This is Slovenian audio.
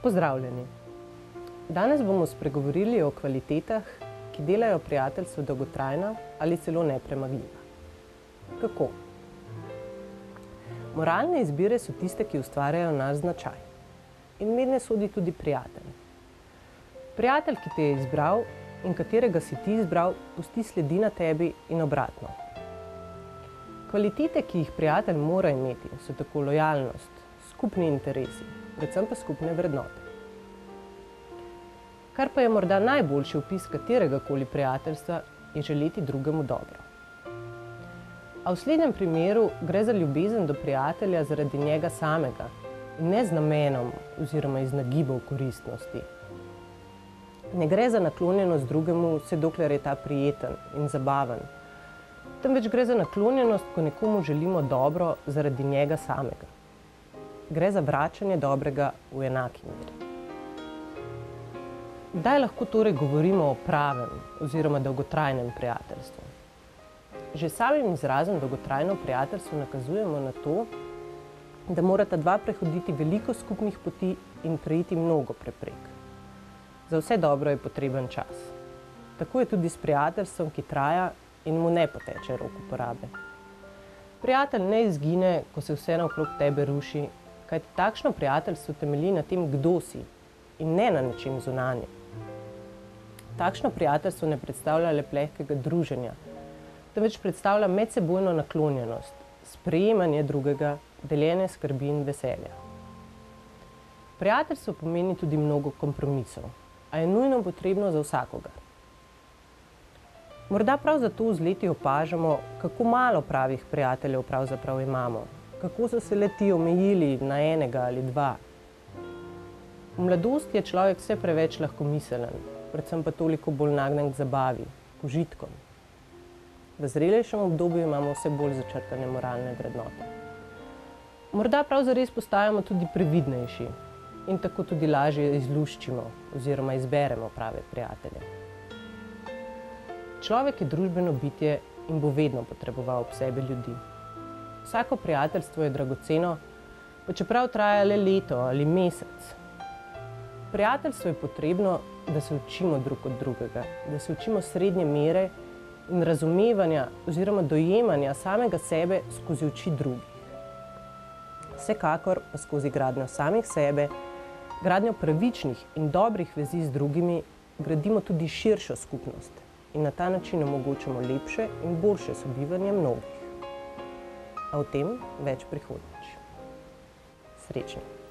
Pozdravljeni! Danes bomo spregovorili o kvalitetah, ki delajo prijateljstvo dolgotrajno ali celo nepremagljivo. Kako? Moralne izbire so tiste, ki ustvarjajo naš značaj. In mednje sodi tudi prijatelj. Prijatelj, ki te je izbral in katerega si ti izbral, pusti sledi na tebi in obratno. Kvalitete, ki jih prijatelj mora imeti, so tako lojalnost, skupni interesi, predvsem pa skupne vrednote. Kar pa je morda najboljši opis kateregakoli prijateljstva, je želeti drugemu dobro. A v slednjem primeru gre za ljubezen do prijatelja zaradi njega samega in ne z namenom oziroma iz nagibov koristnosti. Ne gre za naklonjenost drugemu, vse dokler je ta prijeten in zabaven, temveč gre za naklonjenost, ko nekomu želimo dobro zaradi njega samega. Gre za vračanje dobrega v enaki meri. Kdaj lahko torej govorimo o pravem oziroma dolgotrajnem prijateljstvu? Že samim izrazom dolgotrajno prijateljstvo nakazujemo na to, da morata dva prehoditi veliko skupnih poti in preiti mnogo preprek. Za vse dobro je potreben čas. Tako je tudi s prijateljstvom, ki traja in mu ne poteče rok uporabe. Prijatelj ne izgine, ko se vse naokrog tebe ruši, kajti takšno prijateljstvo temelji na tem, kdo si in ne na nečem zunanjem. Takšno prijateljstvo ne predstavlja le plehkega druženja, temveč predstavlja medsebojno naklonjenost, sprejemanje drugega, deljenje skrbi in veselja. Prijateljstvo pomeni tudi mnogo kompromisov, a je nujno potrebno za vsakogar. Morda prav zato z leti opažamo, kako malo pravih prijateljev pravzaprav imamo, kako so se le-ti omejili na enega ali dva. V mladosti je človek vse preveč lahkomiselen, predvsem pa toliko bolj nagnjen k zabavi, k užitkom. V zrelejšem obdobju imamo vse bolj začrtane moralne vrednote. Morda prav zares postajamo tudi previdnejši in tako tudi lažje izluščimo oziroma izberemo prave prijatelje. Človek je družbeno bitje in bo vedno potreboval ob sebi ljudi. Vsako prijateljstvo je dragoceno, pa čeprav traja le leto ali mesec. Prijateljstvo je potrebno, da se učimo drug od drugega, da se učimo srednje mere in razumevanja oziroma dojemanja samega sebe skozi oči drugih. Vsekakor pa skozi gradnjo samih sebe, gradnjo pravičnih in dobrih vezi z drugimi, gradimo tudi širšo skupnost in na ta način omogočamo lepše in boljše sobivanje mnogih. A o tem več prihodnjič. Srečno!